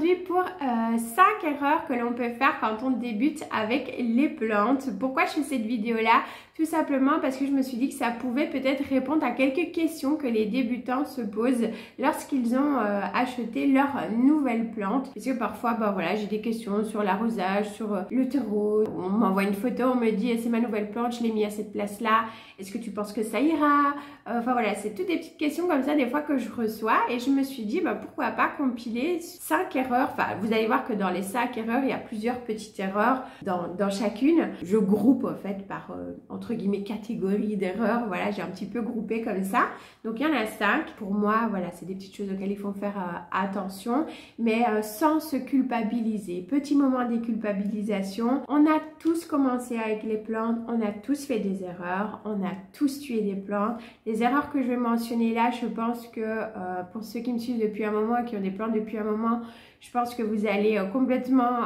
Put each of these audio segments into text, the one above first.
aujourd'hui pour 5 erreurs que l'on peut faire quand on débute avec les plantes. Pourquoi je fais cette vidéo là? Tout simplement parce que je me suis dit que ça pouvait peut-être répondre à quelques questions que les débutants se posent lorsqu'ils ont acheté leur nouvelle plante. Parce que parfois, voilà, j'ai des questions sur l'arrosage, sur le terreau. On m'envoie une photo, on me dit c'est ma nouvelle plante, je l'ai mis à cette place-là. Est-ce que tu penses que ça ira? Enfin voilà, c'est toutes des petites questions comme ça des fois que je reçois. Et je me suis dit, pourquoi pas compiler 5 erreurs. Enfin, vous allez voir que dans les 5 erreurs, il y a plusieurs petites erreurs dans chacune. Je groupe en fait par entre guillemets catégorie d'erreurs. Voilà, j'ai un petit peu groupé comme ça. Donc il y en a 5. Pour moi, voilà, c'est des petites choses auxquelles il faut faire attention, mais sans se culpabiliser. Petit moment de déculpabilisation. On a tous commencé avec les plantes, on a tous fait des erreurs, on a tous tué des plantes. Les erreurs que je vais mentionner là, je pense que pour ceux qui me suivent depuis un moment et qui ont des plantes depuis un moment, je pense que vous allez complètement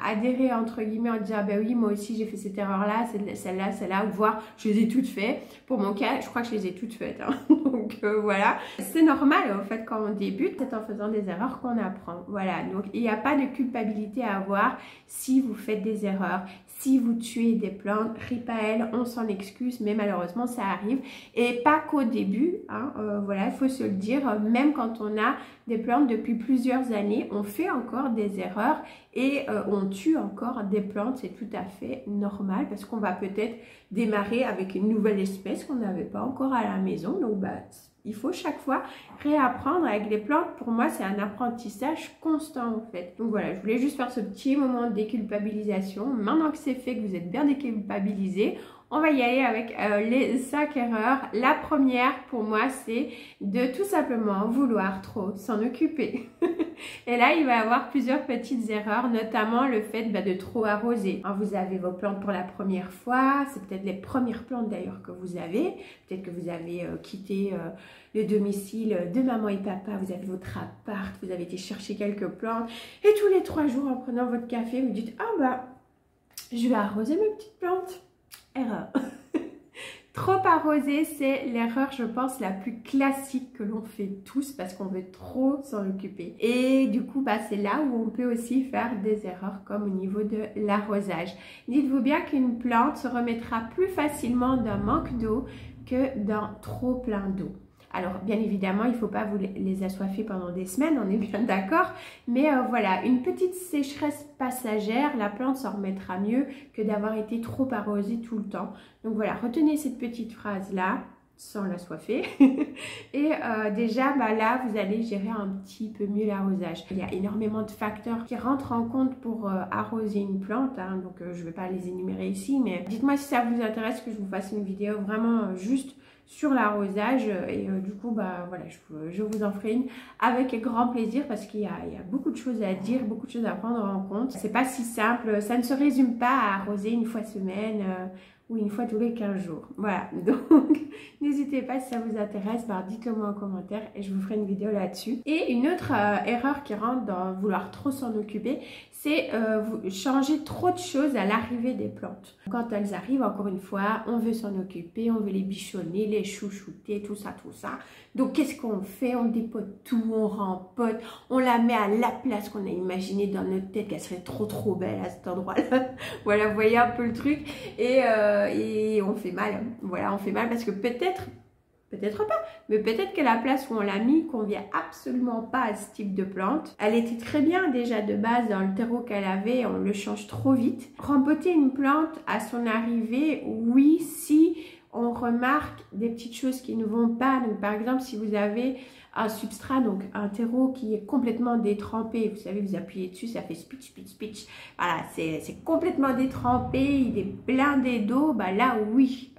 adhérer entre guillemets en disant ben oui, moi aussi j'ai fait cette erreur là, celle-là, voire je les ai toutes faites. Pour mon cas, je crois que je les ai toutes faites, hein. Donc voilà, c'est normal en fait quand on débute, c'est en faisant des erreurs qu'on apprend. Voilà, donc il n'y a pas de culpabilité à avoir si vous faites des erreurs, si vous tuez des plantes, rip à elles, on s'en excuse, mais malheureusement ça arrive. Et pas qu'au début, hein, voilà, il faut se le dire, même quand on a des plantes depuis plusieurs années, on fait encore des erreurs et on tue encore des plantes, c'est tout à fait normal parce qu'on va peut-être démarrer avec une nouvelle espèce qu'on n'avait pas encore à la maison, donc il faut chaque fois réapprendre avec les plantes. Pour moi, c'est un apprentissage constant en fait. Donc voilà, je voulais juste faire ce petit moment de déculpabilisation. Maintenant que c'est fait, que vous êtes bien déculpabilisé, on va y aller avec les 5 erreurs. La première pour moi, c'est de tout simplement vouloir trop s'en occuper. Et là, il va y avoir plusieurs petites erreurs, notamment le fait de trop arroser. Alors, vous avez vos plantes pour la première fois, c'est peut-être les premières plantes d'ailleurs que vous avez. Peut-être que vous avez quitté le domicile de maman et papa, vous avez votre appart, vous avez été chercher quelques plantes. Et tous les 3 jours, en prenant votre café, vous dites « Ah je vais arroser mes petites plantes ». Erreur. Trop arroser, c'est l'erreur, je pense, la plus classique que l'on fait tous parce qu'on veut trop s'en occuper. Et du coup, c'est là où on peut aussi faire des erreurs comme au niveau de l'arrosage. Dites-vous bien qu'une plante se remettra plus facilement d'un manque d'eau que d'un trop plein d'eau. Alors, bien évidemment, il ne faut pas vous les assoiffer pendant des semaines, on est bien d'accord. Mais voilà, une petite sécheresse passagère, la plante s'en remettra mieux que d'avoir été trop arrosée tout le temps. Donc voilà, retenez cette petite phrase-là, sans l'assoiffer. Et déjà, là, vous allez gérer un petit peu mieux l'arrosage. Il y a énormément de facteurs qui rentrent en compte pour arroser une plante. Hein, donc, je ne vais pas les énumérer ici, mais dites-moi si ça vous intéresse que je vous fasse une vidéo vraiment juste sur l'arrosage et du coup voilà, je vous en ferai une avec grand plaisir parce qu'il y a beaucoup de choses à dire, beaucoup de choses à prendre en compte. C'est pas si simple, ça ne se résume pas à arroser une fois semaine ou une fois tous les 15 jours. Voilà, donc n'hésitez pas si ça vous intéresse, dites-le moi en commentaire et je vous ferai une vidéo là-dessus. Et une autre erreur qui rentre dans vouloir trop s'en occuper, c'est changer trop de choses à l'arrivée des plantes. Quand elles arrivent, encore une fois, on veut s'en occuper, on veut les bichonner, les chouchouter, tout ça. Donc qu'est-ce qu'on fait? On dépote tout, on rempote, on la met à la place qu'on a imaginé dans notre tête qu'elle serait trop belle à cet endroit-là. Voilà, vous voyez un peu le truc et on fait mal. Voilà, on fait mal parce que peut-être pas, mais peut-être que la place où on l'a mis convient absolument pas à ce type de plante. Elle était très bien déjà de base dans le terreau qu'elle avait, on le change trop vite. Rempoter une plante à son arrivée, oui, si on remarque des petites choses qui ne vont pas. Donc par exemple, si vous avez un substrat, donc un terreau qui est complètement détrempé, vous savez, vous appuyez dessus, ça fait spitch. Voilà, c'est complètement détrempé, il est blindé d'eau, là oui,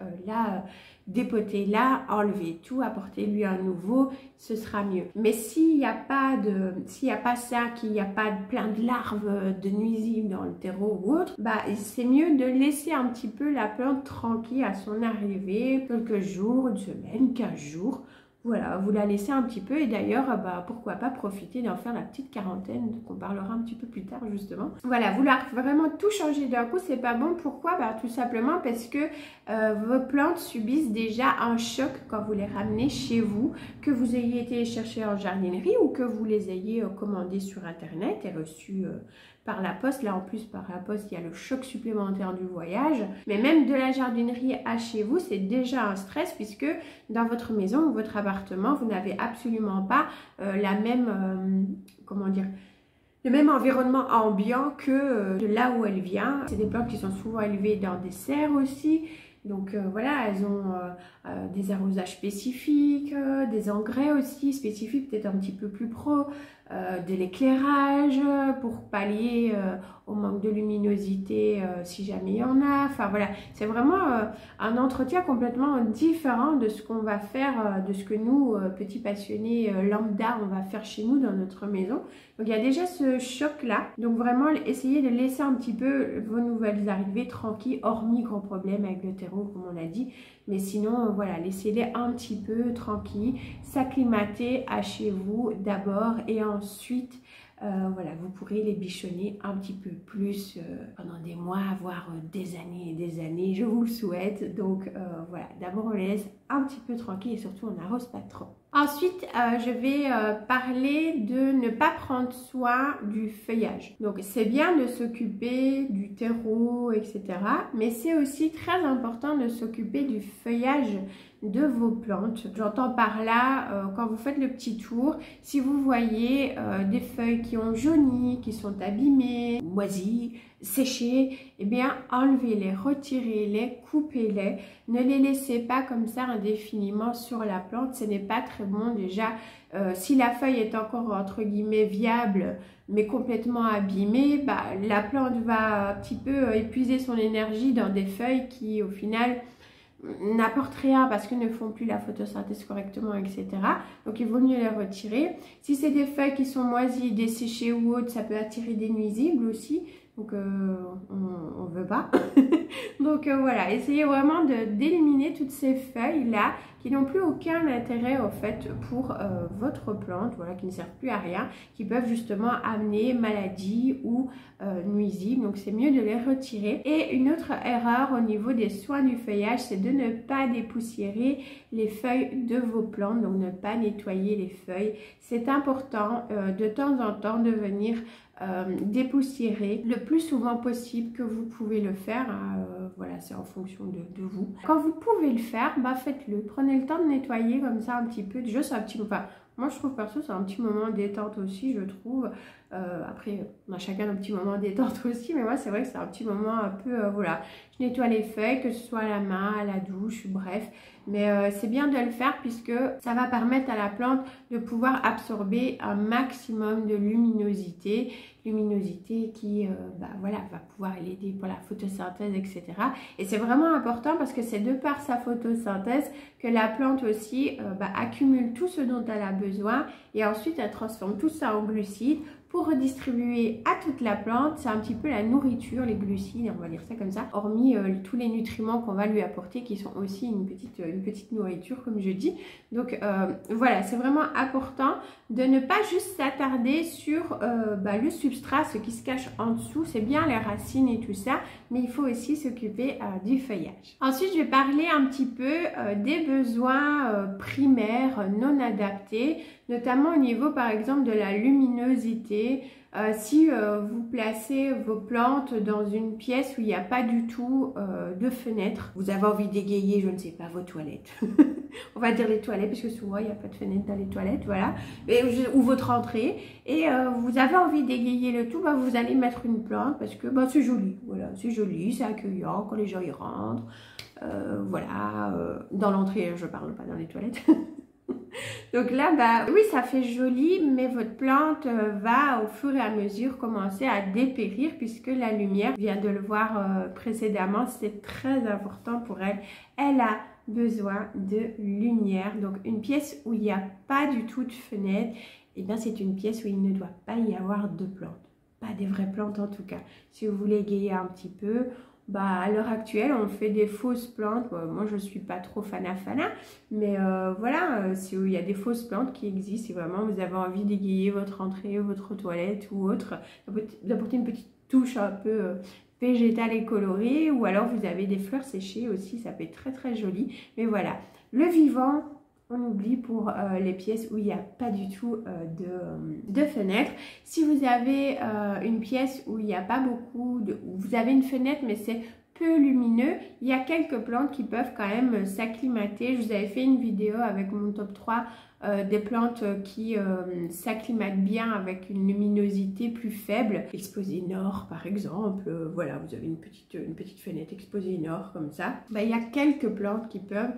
dépoter là, enlever tout, apporter-lui un nouveau, ce sera mieux. Mais s'il n'y a pas ça, qu'il n'y a pas plein de larves de nuisibles dans le terreau ou autre, c'est mieux de laisser un petit peu la plante tranquille à son arrivée, quelques jours, une semaine, 15 jours. voilà, vous la laissez un petit peu et d'ailleurs, pourquoi pas profiter d'en faire la petite quarantaine qu'on parlera un petit peu plus tard justement. Voilà, vouloir vraiment tout changer d'un coup, c'est pas bon. Pourquoi? Tout simplement parce que vos plantes subissent déjà un choc quand vous les ramenez chez vous, que vous ayez été les chercher en jardinerie ou que vous les ayez commandées sur internet et reçues par la poste. Là en plus par la poste il y a le choc supplémentaire du voyage, mais même de la jardinerie à chez vous c'est déjà un stress puisque dans votre maison ou votre appartement vous n'avez absolument pas la même comment dire, le même environnement ambiant que de là où elle vient. C'est des plantes qui sont souvent élevées dans des serres aussi. Donc voilà, elles ont des arrosages spécifiques, des engrais aussi spécifiques, peut-être un petit peu plus pro, de l'éclairage pour pallier au manque de luminosité si jamais il y en a. Enfin voilà, c'est vraiment un entretien complètement différent de ce qu'on va faire, de ce que nous, petits passionnés lambda, on va faire chez nous dans notre maison. Donc il y a déjà ce choc-là. Donc vraiment, essayez de laisser un petit peu vos nouvelles arrivées tranquilles, hormis gros problèmes avec le terreau, comme on a dit. Mais sinon, voilà, laissez-les un petit peu tranquilles, s'acclimater à chez vous d'abord et ensuite, voilà, vous pourrez les bichonner un petit peu plus pendant des mois, voire des années et des années, je vous le souhaite. Donc voilà, d'abord on les laisse un petit peu tranquilles et surtout on n'arrose pas trop. Ensuite, je vais parler de ne pas prendre soin du feuillage. Donc, c'est bien de s'occuper du terreau, etc. Mais c'est aussi très important de s'occuper du feuillage de vos plantes. J'entends par là, quand vous faites le petit tour, si vous voyez des feuilles qui ont jauni, qui sont abîmées, moisies, séchées, eh bien enlevez-les, retirez-les, coupez-les. Ne les laissez pas comme ça indéfiniment sur la plante, ce n'est pas très bon déjà. Si la feuille est encore entre guillemets viable, mais complètement abîmée, la plante va un petit peu épuiser son énergie dans des feuilles qui au final n'apportent rien parce qu'ils ne font plus la photosynthèse correctement, etc. Donc il vaut mieux les retirer. Si c'est des feuilles qui sont moisies, desséchées ou autres, ça peut attirer des nuisibles aussi. Donc on veut pas. Donc voilà, essayez vraiment d'éliminer toutes ces feuilles là qui n'ont plus aucun intérêt au fait pour votre plante, voilà, qui ne servent plus à rien, qui peuvent justement amener maladie ou nuisibles. Donc c'est mieux de les retirer. Et une autre erreur au niveau des soins du feuillage, c'est de ne pas dépoussiérer les feuilles de vos plantes, donc ne pas nettoyer les feuilles. C'est important de temps en temps de venir dépoussiérer le plus souvent possible que vous pouvez le faire. Voilà, c'est en fonction de vous. Quand vous pouvez le faire, faites-le. Prenez le temps de nettoyer comme ça un petit peu. Déjà, c'est un petit peu... Enfin, moi, je trouve perso, c'est un petit moment détente aussi, je trouve. Après, on a chacun un petit moment détente aussi, mais moi, c'est vrai que c'est un petit moment un peu... voilà, je nettoie les feuilles, que ce soit à la main, à la douche, bref. Mais c'est bien de le faire puisque ça va permettre à la plante de pouvoir absorber un maximum de luminosité qui voilà, va pouvoir l'aider pour la photosynthèse, etc. Et c'est vraiment important parce que c'est de par sa photosynthèse que la plante aussi accumule tout ce dont elle a besoin et ensuite elle transforme tout ça en glucides pour redistribuer à toute la plante. C'est un petit peu la nourriture, les glucides, on va dire ça comme ça, hormis tous les nutriments qu'on va lui apporter qui sont aussi une petite nourriture comme je dis. Donc voilà, c'est vraiment important de ne pas juste s'attarder sur le substrat, ce qui se cache en dessous. C'est bien les racines et tout ça, mais il faut aussi s'occuper du feuillage. Ensuite, je vais parler un petit peu des besoins primaires non adaptés, notamment au niveau par exemple de la luminosité. Si vous placez vos plantes dans une pièce où il n'y a pas du tout de fenêtre, vous avez envie d'égayer, je ne sais pas, vos toilettes. On va dire les toilettes, puisque souvent il n'y a pas de fenêtre dans les toilettes, voilà. Ou votre entrée. Et vous avez envie d'égayer le tout, vous allez mettre une plante parce que c'est joli. Voilà, c'est joli, c'est accueillant quand les gens y rentrent. Voilà, dans l'entrée, je parle pas dans les toilettes. Donc là, oui, ça fait joli, mais votre plante va au fur et à mesure commencer à dépérir puisque la lumière, je viens de le voir précédemment, c'est très important pour elle. Elle a besoin de lumière. Donc une pièce où il n'y a pas du tout de fenêtre, eh bien c'est une pièce où il ne doit pas y avoir de plantes. Pas des vraies plantes en tout cas. Si vous voulez égayer un petit peu, à l'heure actuelle, on fait des fausses plantes. Moi, je ne suis pas trop fana, mais voilà, il y a des fausses plantes qui existent. Si vraiment vous avez envie d'égayer votre entrée, votre toilette ou autre, d'apporter une petite touche un peu végétale et colorée, ou alors vous avez des fleurs séchées aussi, ça peut être très très joli. Mais voilà, le vivant, on oublie pour les pièces où il n'y a pas du tout de fenêtre. Si vous avez une pièce où il n'y a pas beaucoup, où vous avez une fenêtre mais c'est peu lumineux, il y a quelques plantes qui peuvent quand même s'acclimater. Je vous avais fait une vidéo avec mon top 3 des plantes qui s'acclimatent bien avec une luminosité plus faible. Exposé nord par exemple, voilà, vous avez une petite fenêtre exposée nord comme ça. Il y a quelques plantes qui peuvent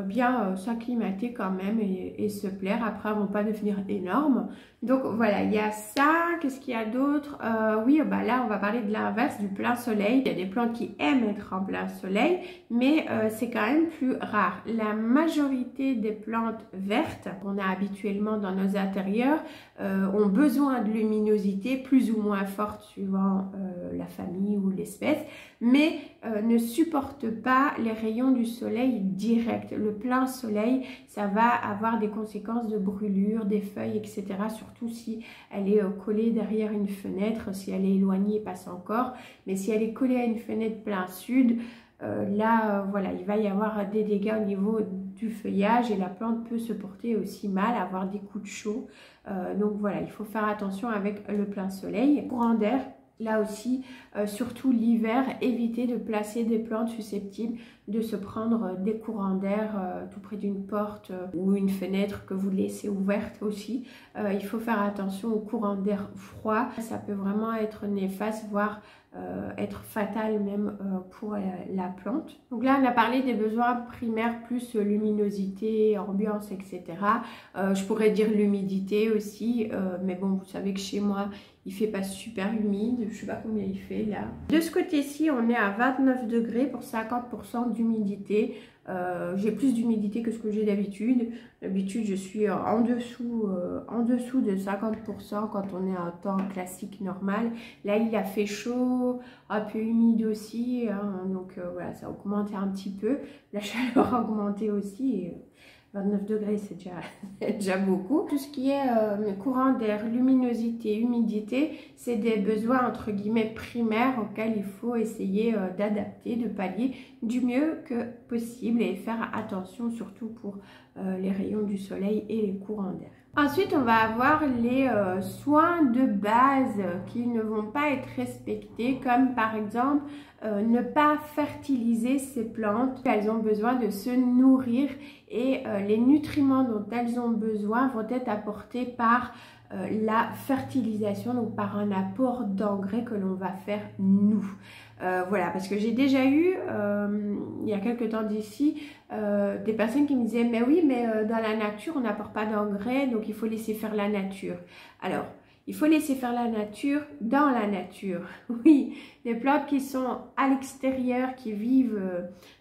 bien s'acclimater quand même et se plaire. Après, elles ne vont pas devenir énormes. Donc voilà, il y a ça. Qu'est-ce qu'il y a d'autre? Oui, là, on va parler de l'inverse, du plein soleil. Il y a des plantes qui aiment être en plein soleil, mais c'est quand même plus rare. La majorité des plantes vertes qu'on a habituellement dans nos intérieurs ont besoin de luminosité plus ou moins forte suivant la famille ou l'espèce, mais ne supportent pas les rayons du soleil direct. Le plein soleil, ça va avoir des conséquences de brûlure, des feuilles, etc. Surtout si elle est collée derrière une fenêtre. Si elle est éloignée, passe encore. Mais si elle est collée à une fenêtre plein sud, là, voilà, il va y avoir des dégâts au niveau du feuillage et la plante peut se porter aussi mal, avoir des coups de chaud. Donc voilà, il faut faire attention avec le plein soleil. Courant d'air. Là aussi, surtout l'hiver, évitez de placer des plantes susceptibles de se prendre des courants d'air tout près d'une porte ou une fenêtre que vous laissez ouverte aussi. Il faut faire attention aux courants d'air froid. Ça peut vraiment être néfaste, voire être fatal même pour la plante. Donc là, on a parlé des besoins primaires plus luminosité, ambiance, etc. Je pourrais dire l'humidité aussi, mais bon, vous savez que chez moi, il fait pas super humide, je sais pas combien il fait là. De ce côté-ci, on est à 29 degrés pour 50% d'humidité. J'ai plus d'humidité que ce que j'ai d'habitude. D'habitude, je suis en dessous de 50% quand on est à un temps classique normal. Là, il a fait chaud, un peu humide aussi, hein, donc voilà, ça a augmenté un petit peu. La chaleur a augmenté aussi. Et, 29 degrés, c'est déjà beaucoup. Tout ce qui est courant d'air, luminosité, humidité, c'est des besoins entre guillemets primaires auxquels il faut essayer d'adapter, de pallier du mieux que possible et faire attention surtout pour les rayons du soleil et les courants d'air. Ensuite, on va avoir les soins de base qui ne vont pas être respectés, comme par exemple ne pas fertiliser ces plantes. Elles ont besoin de se nourrir et les nutriments dont elles ont besoin vont être apportés par la fertilisation, donc par un apport d'engrais que l'on va faire nous. Voilà, parce que j'ai déjà eu, il y a quelques temps d'ici, des personnes qui me disaient « mais oui, mais dans la nature, on n'apporte pas d'engrais, donc il faut laisser faire la nature ». Alors, il faut laisser faire la nature dans la nature. Oui, des plantes qui sont à l'extérieur, qui vivent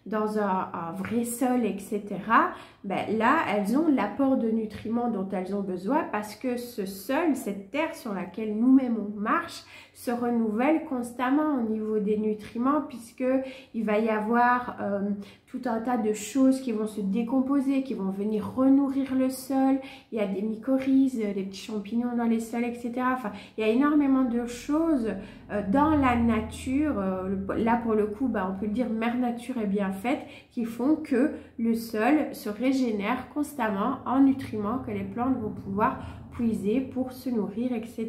dans un vrai sol, etc. Ben là, elles ont l'apport de nutriments dont elles ont besoin parce que ce sol, cette terre sur laquelle nous-mêmes on marche, se renouvelle constamment au niveau des nutriments puisqu'il va y avoir tout un tas de choses qui vont se décomposer, qui vont venir renourrir le sol. Il y a des mycorhizes, des petits champignons dans les sols, etc. Enfin, il y a énormément de choses dans la nature. Là, pour le coup, on peut le dire, Mère Nature est bien faite, qui font que le sol se régénère constamment en nutriments que les plantes vont pouvoir puiser pour se nourrir, etc.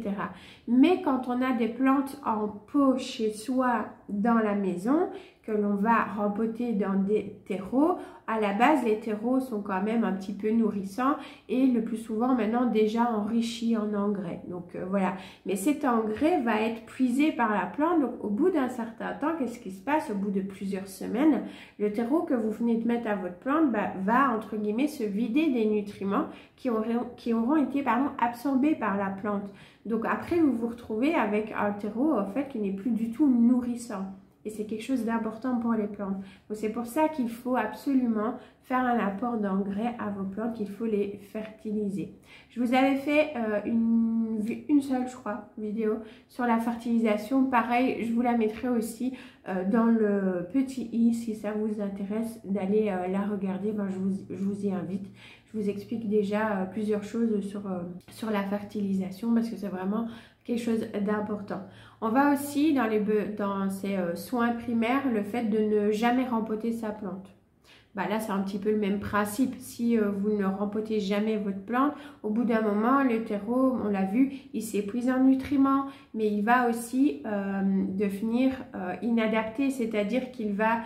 Mais quand on a des plantes en pot chez soi dans la maison, que l'on va rempoter dans des terreaux, à la base les terreaux sont quand même un petit peu nourrissants et le plus souvent maintenant déjà enrichis en engrais. Donc voilà, mais cet engrais va être puisé par la plante, donc au bout d'un certain temps, qu'est-ce qui se passe? Au bout de plusieurs semaines, le terreau que vous venez de mettre à votre plante va entre guillemets se vider des nutriments qui auront été absorbés par la plante. Donc après vous vous retrouvez avec un terreau en fait qui n'est plus du tout nourrissant. Et c'est quelque chose d'important pour les plantes. Donc c'est pour ça qu'il faut absolument faire un apport d'engrais à vos plantes, qu'il faut les fertiliser. Je vous avais fait une seule, je crois, vidéo sur la fertilisation. Pareil, je vous la mettrai aussi dans le petit i si ça vous intéresse d'aller la regarder. Ben, je vous y invite. Je vous explique déjà plusieurs choses sur la fertilisation parce que c'est vraiment quelque chose d'important. On va aussi dans ces soins primaires, le fait de ne jamais rempoter sa plante. Bah là, c'est un petit peu le même principe. Si vous ne rempotez jamais votre plante, au bout d'un moment, le terreau, on l'a vu, il s'épuise en nutriments, mais il va aussi devenir inadapté, c'est-à-dire qu'il va,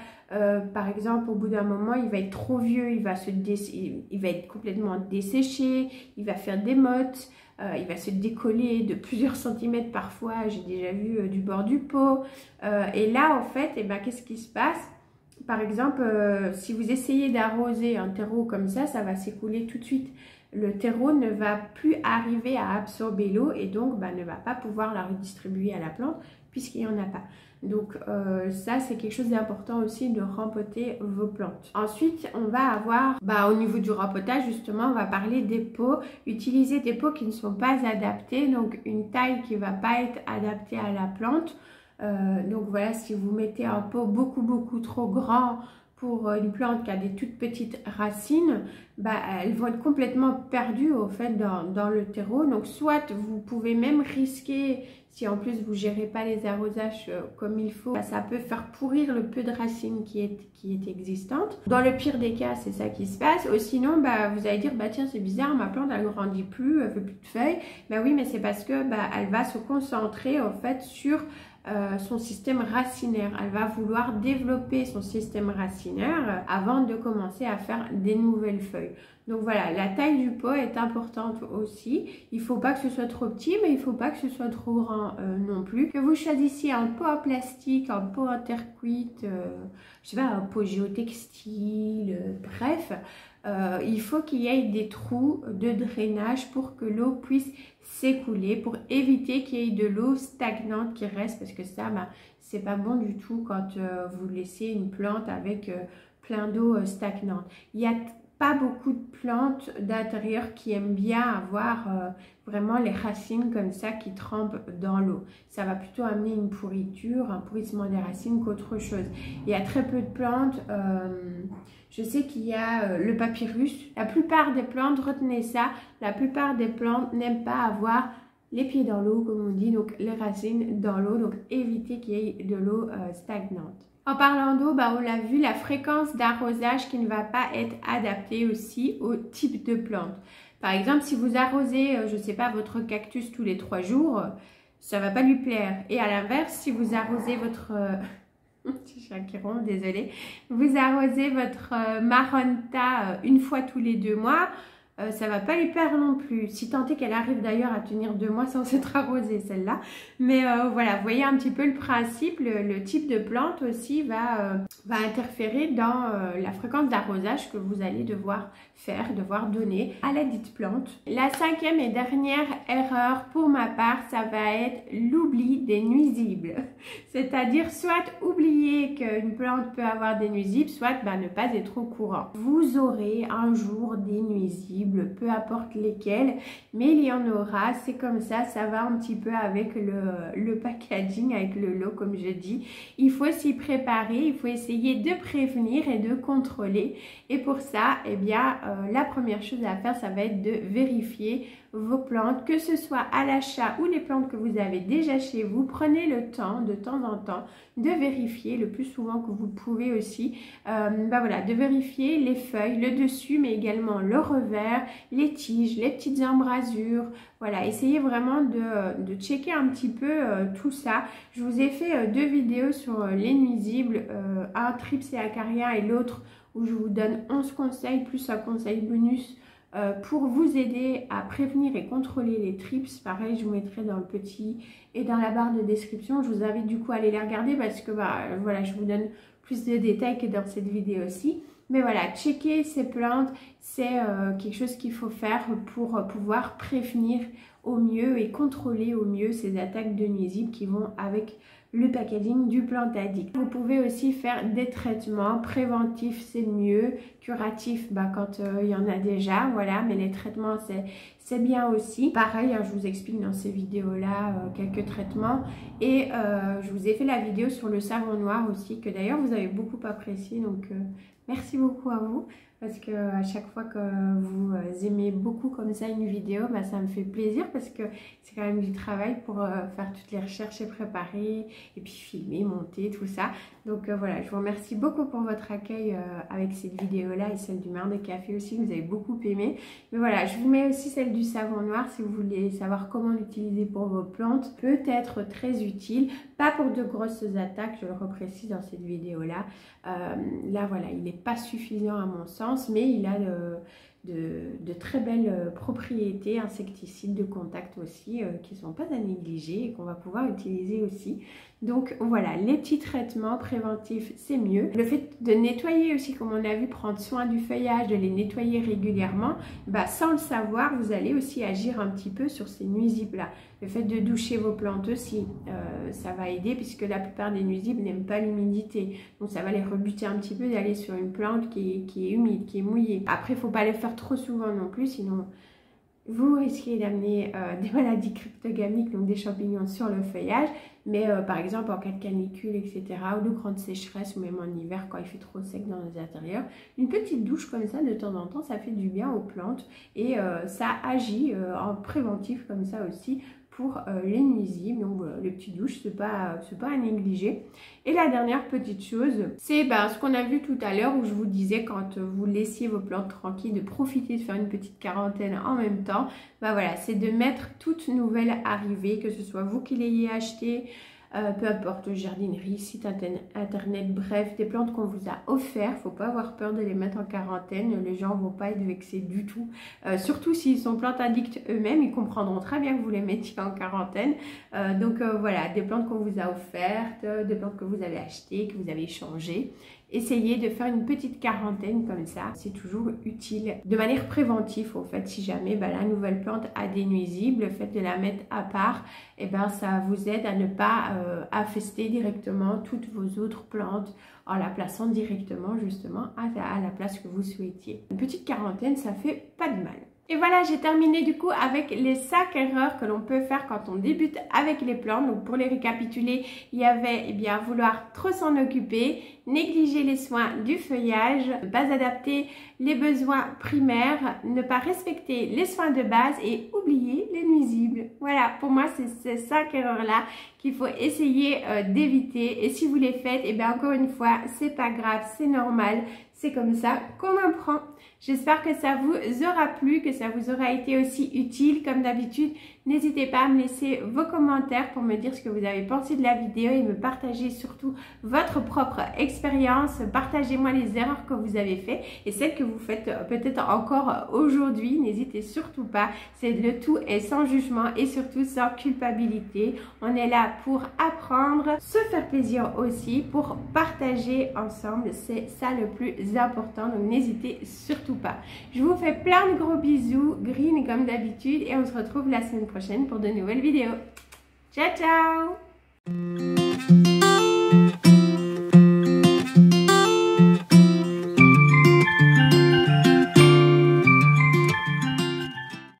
par exemple, au bout d'un moment, il va être trop vieux, il va être complètement desséché, il va faire des mottes, il va se décoller de plusieurs centimètres parfois, j'ai déjà vu du bord du pot. Et là, en fait, eh ben, qu'est-ce qui se passe? Par exemple, si vous essayez d'arroser un terreau comme ça va s'écouler tout de suite. Le terreau ne va plus arriver à absorber l'eau et donc ne va pas pouvoir la redistribuer à la plante puisqu'il n'y en a pas. Donc ça, c'est quelque chose d'important aussi de rempoter vos plantes. Ensuite, on va avoir, au niveau du rempotage, justement, on va parler des pots. Utilisez des pots qui ne sont pas adaptés, donc une taille qui ne va pas être adaptée à la plante. Donc voilà, si vous mettez un pot beaucoup trop grand pour une plante qui a des toutes petites racines, elles vont être complètement perdues au fait dans le terreau. Donc soit vous pouvez même risquer, si en plus vous ne gérez pas les arrosages comme il faut, ça peut faire pourrir le peu de racines qui est existante. Dans le pire des cas, c'est ça qui se passe. Ou sinon, vous allez dire, tiens, c'est bizarre, ma plante elle grandit plus, elle fait plus de feuilles. Oui, mais c'est parce que elle va se concentrer en fait sur son système racinaire. Elle va vouloir développer son système racinaire avant de commencer à faire des nouvelles feuilles. Donc voilà, la taille du pot est importante aussi. Il ne faut pas que ce soit trop petit, mais il ne faut pas que ce soit trop grand non plus. Que vous choisissiez un pot en plastique, un pot en terre cuite, je sais pas, un pot géotextile, bref. Il faut qu'il y ait des trous de drainage pour que l'eau puisse s'écouler, pour éviter qu'il y ait de l'eau stagnante qui reste, parce que ça, c'est pas bon du tout quand vous laissez une plante avec plein d'eau stagnante. Il y a pas beaucoup de plantes d'intérieur qui aiment bien avoir vraiment les racines comme ça qui trempent dans l'eau. Ça va plutôt amener une pourriture, un pourrissement des racines qu'autre chose. Il y a très peu de plantes. Je sais qu'il y a le papyrus. La plupart des plantes, retenez ça, la plupart des plantes n'aiment pas avoir les pieds dans l'eau, comme on dit, donc les racines dans l'eau. Donc évitez qu'il y ait de l'eau stagnante. En parlant d'eau, on l'a vu, la fréquence d'arrosage qui ne va pas être adaptée aussi au type de plante. Par exemple, si vous arrosez, je ne sais pas, votre cactus tous les 3 jours, ça ne va pas lui plaire. Et à l'inverse, si vous arrosez votre... désolée. Vous arrosez votre Maronta une fois tous les 2 mois, ça va pas lui plaire non plus. Si tant est qu'elle arrive d'ailleurs à tenir 2 mois sans être arrosée celle-là. Mais voilà, vous voyez un petit peu le principe, le type de plante aussi va interférer dans la fréquence d'arrosage que vous allez devoir donner à la dite plante. La 5e et dernière erreur pour ma part, ça va être l'oubli des nuisibles. C'est-à-dire soit oublier qu'une plante peut avoir des nuisibles, soit ne pas être au courant. Vous aurez un jour des nuisibles, peu importe lesquels, mais il y en aura, c'est comme ça va un petit peu avec le packaging, avec le lot comme je dis. Il faut s'y préparer, il faut essayer de prévenir et de contrôler. Et pour ça, la première chose à faire, ça va être de vérifier vos plantes, que ce soit à l'achat ou les plantes que vous avez déjà chez vous. Prenez le temps, de temps en temps, de vérifier le plus souvent que vous pouvez aussi, de vérifier les feuilles, le dessus, mais également le revers, les tiges, les petites embrasures. Voilà, essayez vraiment de checker un petit peu tout ça. Je vous ai fait 2 vidéos sur les nuisibles, un Thrips et Acaria et l'autre où je vous donne 11 conseils plus un conseil bonus pour vous aider à prévenir et contrôler les thrips. Pareil, je vous mettrai dans le petit et dans la barre de description. Je vous invite du coup à aller les regarder parce que voilà, je vous donne plus de détails que dans cette vidéo-ci. Mais voilà, checker ces plantes, c'est quelque chose qu'il faut faire pour pouvoir prévenir au mieux et contrôler au mieux ces attaques de nuisibles qui vont avec le packaging du Plant Addict. Vous pouvez aussi faire des traitements préventifs, c'est mieux, curatifs quand il y en a déjà, voilà, mais les traitements c'est bien aussi. Pareil, je vous explique dans ces vidéos-là quelques traitements et je vous ai fait la vidéo sur le savon noir aussi, que d'ailleurs vous avez beaucoup apprécié, donc merci beaucoup à vous. Parce que à chaque fois que vous aimez beaucoup comme ça une vidéo, ça me fait plaisir parce que c'est quand même du travail pour faire toutes les recherches et préparer et puis filmer, monter, tout ça. Donc voilà, je vous remercie beaucoup pour votre accueil avec cette vidéo-là et celle du marc de café aussi, que vous avez beaucoup aimé. Mais voilà, je vous mets aussi celle du savon noir si vous voulez savoir comment l'utiliser pour vos plantes. Peut être très utile, pas pour de grosses attaques, je le reprécise dans cette vidéo-là. Là voilà, il n'est pas suffisant à mon sens, mais il a de très belles propriétés insecticides de contact aussi qui ne sont pas à négliger et qu'on va pouvoir utiliser aussi. Donc voilà, les petits traitements préventifs c'est mieux. Le fait de nettoyer aussi, comme on a vu, prendre soin du feuillage, de les nettoyer régulièrement, sans le savoir vous allez aussi agir un petit peu sur ces nuisibles là. Le fait de doucher vos plantes aussi, ça va aider puisque la plupart des nuisibles n'aiment pas l'humidité. Donc ça va les rebuter un petit peu d'aller sur une plante qui est humide, qui est mouillée. Après, il ne faut pas les faire trop souvent non plus, sinon vous risquez d'amener des maladies cryptogamiques, donc des champignons sur le feuillage. Mais par exemple en cas de canicule, etc. ou de grande sécheresse, ou même en hiver quand il fait trop sec dans les intérieurs, une petite douche comme ça de temps en temps, ça fait du bien aux plantes et ça agit en préventif comme ça aussi pour les nuisibles. Donc voilà, les petites douches, c'est pas à négliger. Et la dernière petite chose, c'est ce qu'on a vu tout à l'heure où je vous disais quand vous laissiez vos plantes tranquilles, de profiter de faire une petite quarantaine en même temps. Voilà, c'est de mettre toute nouvelle arrivée, que ce soit vous qui l'ayez acheté, peu importe, jardinerie, site internet, bref, des plantes qu'on vous a offertes. Faut pas avoir peur de les mettre en quarantaine, les gens vont pas être vexés du tout. Surtout s'ils sont plantes addicts eux-mêmes, ils comprendront très bien que vous les mettiez en quarantaine. Donc voilà, des plantes qu'on vous a offertes, des plantes que vous avez achetées, que vous avez échangées. Essayez de faire une petite quarantaine comme ça, c'est toujours utile. De manière préventive, en fait, si jamais la nouvelle plante a des nuisibles, le fait de la mettre à part, ça vous aide à ne pas infester directement toutes vos autres plantes en la plaçant directement justement à la place que vous souhaitiez. Une petite quarantaine, ça fait pas de mal. Et voilà, j'ai terminé du coup avec les 5 erreurs que l'on peut faire quand on débute avec les plantes. Donc pour les récapituler, il y avait vouloir trop s'en occuper, négliger les soins du feuillage, ne pas adapter les besoins primaires, ne pas respecter les soins de base et oublier les nuisibles. Voilà, pour moi c'est ces 5 erreurs-là qu'il faut essayer d'éviter. Et si vous les faites, encore une fois, c'est pas grave, c'est normal. C'est comme ça qu'on apprend. J'espère que ça vous aura plu, que ça vous aura été aussi utile. Comme d'habitude, n'hésitez pas à me laisser vos commentaires pour me dire ce que vous avez pensé de la vidéo et me partager surtout votre propre expérience. Partagez-moi les erreurs que vous avez faites et celles que vous faites peut-être encore aujourd'hui. N'hésitez surtout pas. Le tout est sans jugement et surtout sans culpabilité. On est là pour apprendre, se faire plaisir aussi, pour partager ensemble. C'est ça le plus important, donc n'hésitez surtout pas. Je vous fais plein de gros bisous, green comme d'habitude, et on se retrouve la semaine prochaine pour de nouvelles vidéos. Ciao ciao!